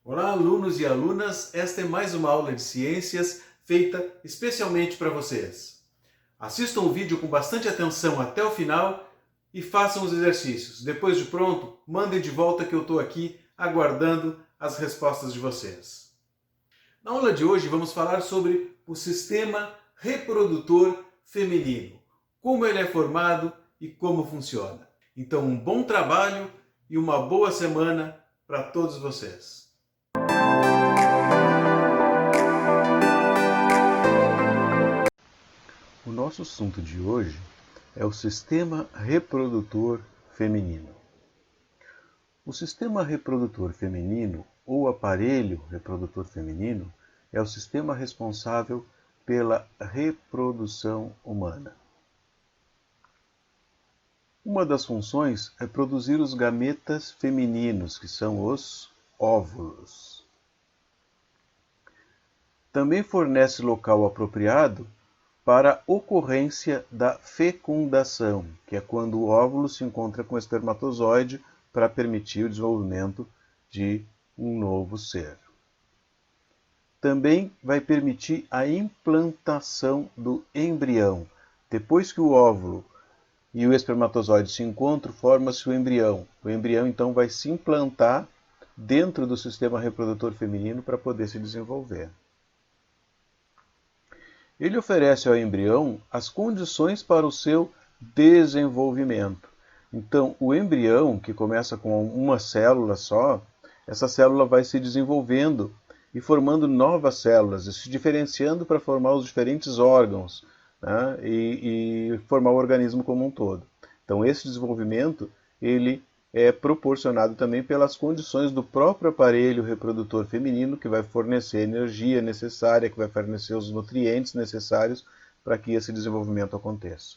Olá, alunos e alunas! Esta é mais uma aula de ciências feita especialmente para vocês. Assistam o vídeo com bastante atenção até o final e façam os exercícios. Depois de pronto, mandem de volta que eu estou aqui aguardando as respostas de vocês. Na aula de hoje vamos falar sobre o sistema reprodutor feminino, como ele é formado e como funciona. Então, um bom trabalho e uma boa semana para todos vocês. O nosso assunto de hoje é o sistema reprodutor feminino. O sistema reprodutor feminino, ou aparelho reprodutor feminino, é o sistema responsável pela reprodução humana. Uma das funções é produzir os gametas femininos, que são os óvulos. Também fornece local apropriado para a ocorrência da fecundação, que é quando o óvulo se encontra com o espermatozoide para permitir o desenvolvimento de um novo ser. Também vai permitir a implantação do embrião. Depois que o óvulo e o espermatozoide se encontram, forma-se o embrião. O embrião então vai se implantar dentro do sistema reprodutor feminino para poder se desenvolver. Ele oferece ao embrião as condições para o seu desenvolvimento. Então, o embrião, que começa com uma célula só, essa célula vai se desenvolvendo e formando novas células, e se diferenciando para formar os diferentes órgãos, né, e formar o organismo como um todo. Então, esse desenvolvimento ele é proporcionado também pelas condições do próprio aparelho reprodutor feminino, que vai fornecer a energia necessária, que vai fornecer os nutrientes necessários para que esse desenvolvimento aconteça.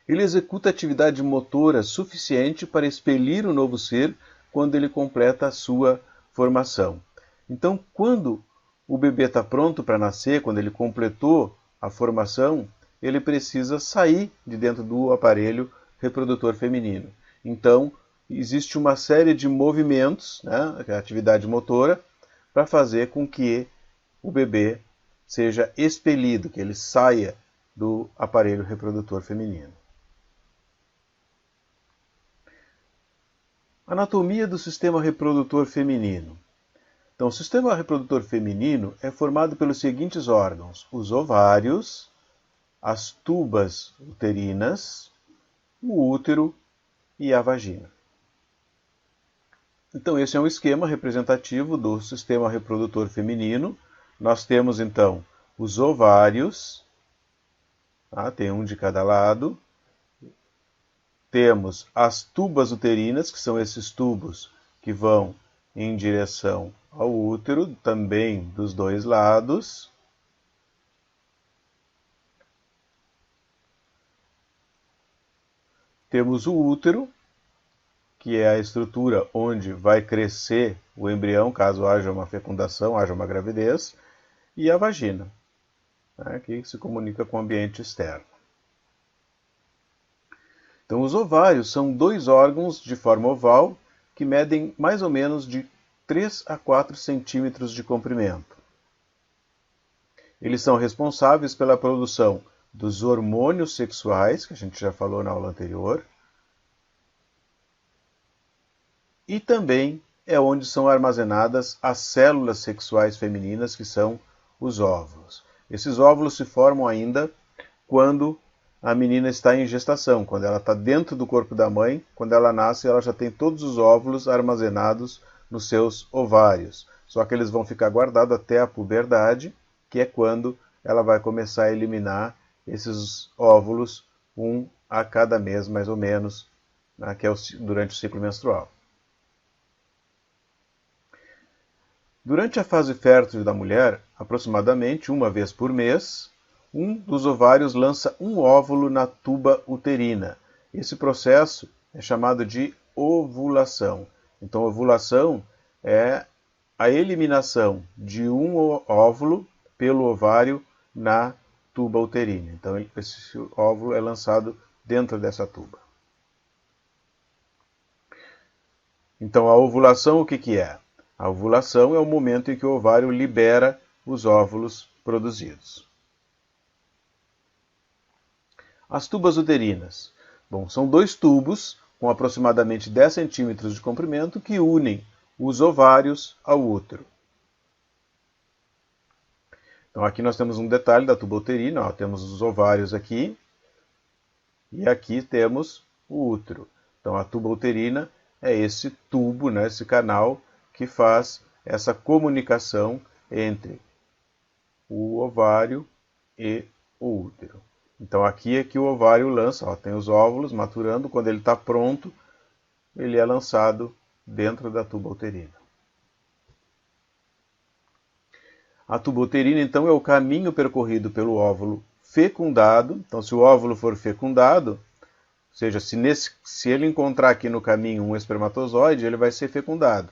Ele executa atividade motora suficiente para expelir o novo ser quando ele completa a sua formação. Então, quando o bebê está pronto para nascer, quando ele completou a formação, ele precisa sair de dentro do aparelho reprodutor feminino. Então, existe uma série de movimentos, né, a atividade motora, para fazer com que o bebê seja expelido, que ele saia do aparelho reprodutor feminino. Anatomia do sistema reprodutor feminino. Então, o sistema reprodutor feminino é formado pelos seguintes órgãos: os ovários, as tubas uterinas, o útero e a vagina. Então, esse é um esquema representativo do sistema reprodutor feminino. Nós temos, então, os ovários, tá? Tem um de cada lado. Temos as tubas uterinas, que são esses tubos que vão em direção ao útero, também dos dois lados. Temos o útero, que é a estrutura onde vai crescer o embrião, caso haja uma fecundação, haja uma gravidez, e a vagina, né, que se comunica com o ambiente externo. Então, os ovários são dois órgãos de forma oval que medem mais ou menos de 3 a 4 centímetros de comprimento. Eles são responsáveis pela produção dos hormônios sexuais, que a gente já falou na aula anterior, e também é onde são armazenadas as células sexuais femininas, que são os óvulos. Esses óvulos se formam ainda quando a menina está em gestação, quando ela está dentro do corpo da mãe. Quando ela nasce, ela já tem todos os óvulos armazenados nos seus ovários. Só que eles vão ficar guardados até a puberdade, que é quando ela vai começar a eliminar esses óvulos, um a cada mês, mais ou menos, né, que é durante o ciclo menstrual. Durante a fase fértil da mulher, aproximadamente uma vez por mês, um dos ovários lança um óvulo na tuba uterina. Esse processo é chamado de ovulação. Então, ovulação é a eliminação de um óvulo pelo ovário na tuba uterina. Então, esse óvulo é lançado dentro dessa tuba. Então, a ovulação, o que é? A ovulação é o momento em que o ovário libera os óvulos produzidos. As tubas uterinas. Bom, são dois tubos com aproximadamente 10 centímetros de comprimento que unem os ovários ao útero. Então aqui nós temos um detalhe da tuba uterina, ó, temos os ovários aqui e aqui temos o útero. Então a tuba uterina é esse tubo, né, esse canal que faz essa comunicação entre o ovário e o útero. Então aqui é que o ovário lança, ó, tem os óvulos maturando, quando ele está pronto, ele é lançado dentro da tuba uterina. A tuba uterina, então, é o caminho percorrido pelo óvulo fecundado. Então, se o óvulo for fecundado, ou seja, se ele encontrar aqui no caminho um espermatozoide, ele vai ser fecundado.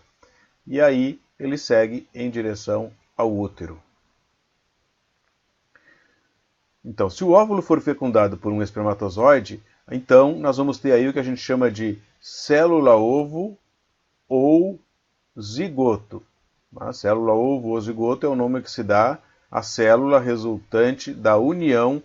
E aí ele segue em direção ao útero. Então, se o óvulo for fecundado por um espermatozoide, então nós vamos ter aí o que a gente chama de célula-ovo ou zigoto. A célula-ovo ou zigoto é o nome que se dá à célula resultante da união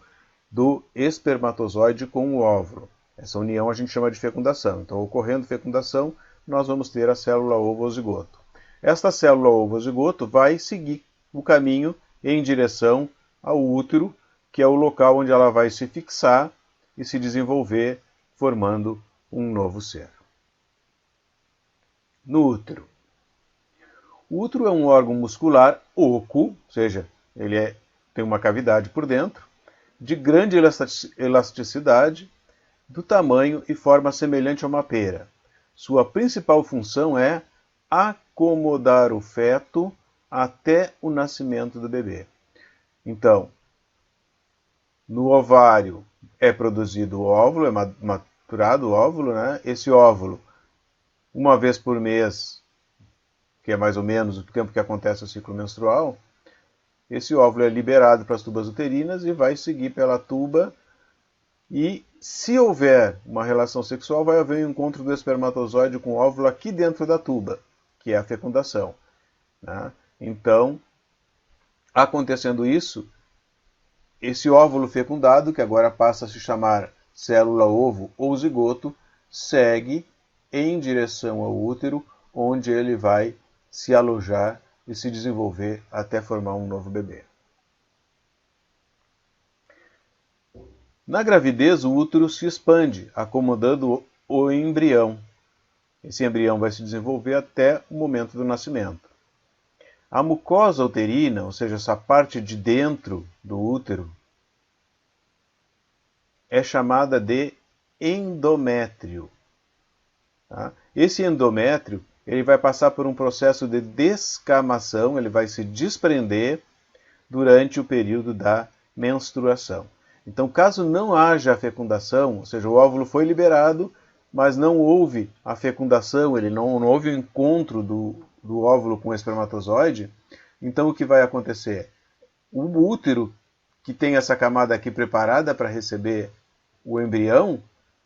do espermatozoide com o óvulo. Essa união a gente chama de fecundação. Então, ocorrendo fecundação, nós vamos ter a célula-ovo ou zigoto. Esta célula-ovo ou zigoto vai seguir o caminho em direção ao útero, que é o local onde ela vai se fixar e se desenvolver, formando um novo ser. No útero. O útero é um órgão muscular oco, ou seja, ele tem uma cavidade por dentro, de grande elasticidade, do tamanho e forma semelhante a uma pera. Sua principal função é acomodar o feto até o nascimento do bebê. Então, no ovário é produzido o óvulo, é maturado o óvulo, né? Esse óvulo, uma vez por mês, que é mais ou menos o tempo que acontece o ciclo menstrual, esse óvulo é liberado para as tubas uterinas e vai seguir pela tuba. E se houver uma relação sexual, vai haver um encontro do espermatozoide com o óvulo aqui dentro da tuba, que é a fecundação, né? Então, acontecendo isso, esse óvulo fecundado, que agora passa a se chamar célula-ovo ou zigoto, segue em direção ao útero, onde ele vai se alojar e se desenvolver até formar um novo bebê. Na gravidez, o útero se expande, acomodando o embrião. Esse embrião vai se desenvolver até o momento do nascimento. A mucosa uterina, ou seja, essa parte de dentro do útero, é chamada de endométrio. Tá? Esse endométrio ele vai passar por um processo de descamação, ele vai se desprender durante o período da menstruação. Então, caso não haja fecundação, ou seja, o óvulo foi liberado, mas não houve a fecundação, não houve o encontro do óvulo com o espermatozoide, então o que vai acontecer? O útero, que tem essa camada aqui preparada para receber o embrião,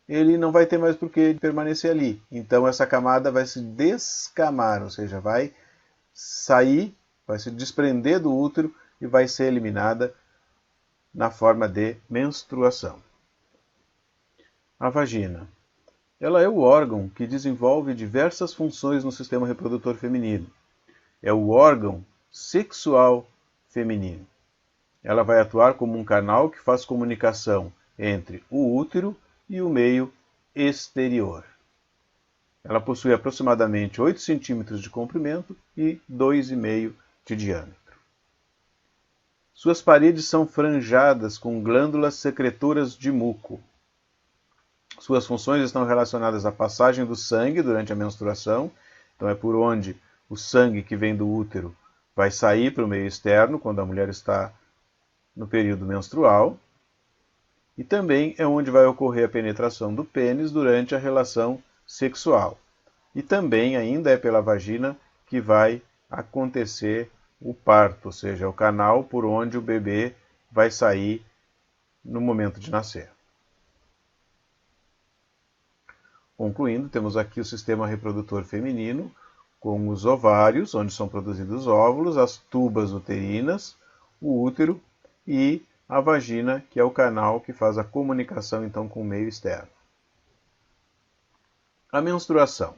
ele não vai ter mais por que permanecer ali. Então essa camada vai se descamar, ou seja, vai sair, vai se desprender do útero e vai ser eliminada na forma de menstruação. A vagina. Ela é o órgão que desenvolve diversas funções no sistema reprodutor feminino. É o órgão sexual feminino. Ela vai atuar como um canal que faz comunicação entre o útero e o meio exterior. Ela possui aproximadamente 8 centímetros de comprimento e 2,5 de diâmetro. Suas paredes são franjadas com glândulas secretoras de muco. Suas funções estão relacionadas à passagem do sangue durante a menstruação, então é por onde o sangue que vem do útero vai sair para o meio externo quando a mulher está no período menstrual, e também é onde vai ocorrer a penetração do pênis durante a relação sexual. E também ainda é pela vagina que vai acontecer o parto, ou seja, o canal por onde o bebê vai sair no momento de nascer. Concluindo, temos aqui o sistema reprodutor feminino com os ovários, onde são produzidos óvulos, as tubas uterinas, o útero e a vagina, que é o canal que faz a comunicação então com o meio externo. A menstruação.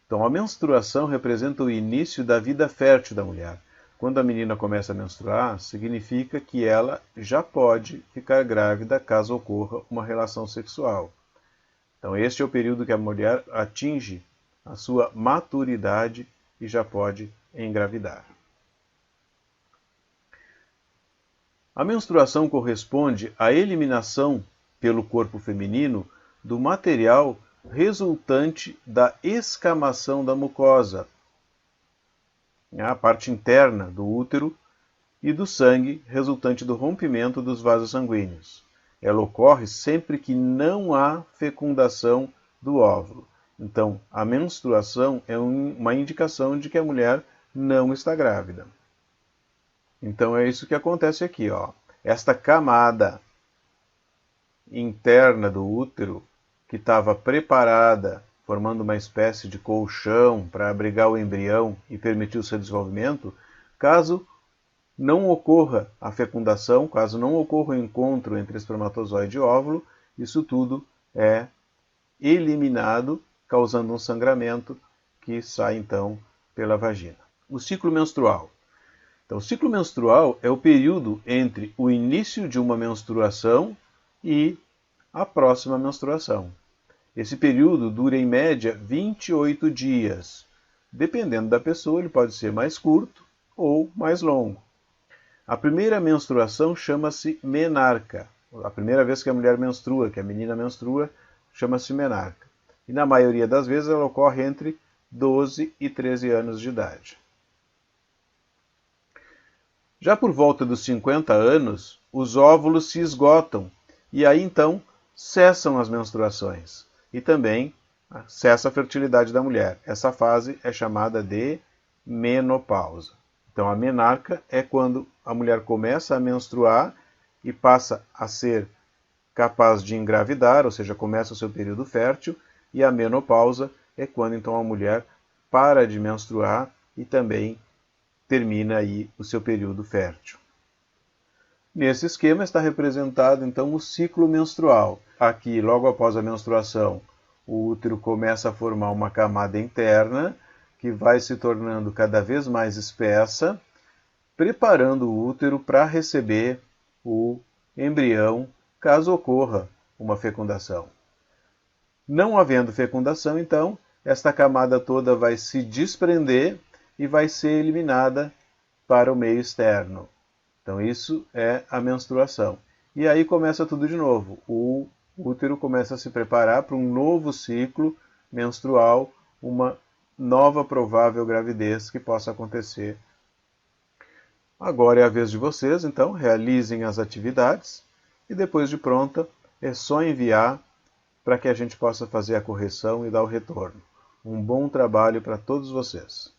Então, a menstruação representa o início da vida fértil da mulher. Quando a menina começa a menstruar, significa que ela já pode ficar grávida caso ocorra uma relação sexual. Então, este é o período que a mulher atinge a sua maturidade e já pode engravidar. A menstruação corresponde à eliminação pelo corpo feminino do material resultante da escamação da mucosa, a parte interna do útero, e do sangue resultante do rompimento dos vasos sanguíneos. Ela ocorre sempre que não há fecundação do óvulo. Então, a menstruação é uma indicação de que a mulher não está grávida. Então, é isso que acontece aqui, ó. Esta camada interna do útero, que estava preparada, formando uma espécie de colchão para abrigar o embrião e permitir o seu desenvolvimento, caso não ocorra a fecundação, caso não ocorra o encontro entre espermatozoide e óvulo, isso tudo é eliminado, causando um sangramento que sai então pela vagina. O ciclo menstrual. Então, o ciclo menstrual é o período entre o início de uma menstruação e a próxima menstruação. Esse período dura em média 28 dias. Dependendo da pessoa, ele pode ser mais curto ou mais longo. A primeira menstruação chama-se menarca. A primeira vez que a mulher menstrua, que a menina menstrua, chama-se menarca. E na maioria das vezes ela ocorre entre 12 e 13 anos de idade. Já por volta dos 50 anos, os óvulos se esgotam e aí então cessam as menstruações e também cessa a fertilidade da mulher. Essa fase é chamada de menopausa. Então a menarca é quando a mulher começa a menstruar e passa a ser capaz de engravidar, ou seja, começa o seu período fértil, e a menopausa é quando então a mulher para de menstruar e também termina aí o seu período fértil. Nesse esquema está representado então o ciclo menstrual. Aqui, logo após a menstruação, o útero começa a formar uma camada interna que vai se tornando cada vez mais espessa, preparando o útero para receber o embrião, caso ocorra uma fecundação. Não havendo fecundação, então, esta camada toda vai se desprender e vai ser eliminada para o meio externo. Então isso é a menstruação. E aí começa tudo de novo. O útero começa a se preparar para um novo ciclo menstrual, uma nova provável gravidez que possa acontecer. Agora é a vez de vocês, então, realizem as atividades e depois de pronta é só enviar para que a gente possa fazer a correção e dar o retorno. Um bom trabalho para todos vocês.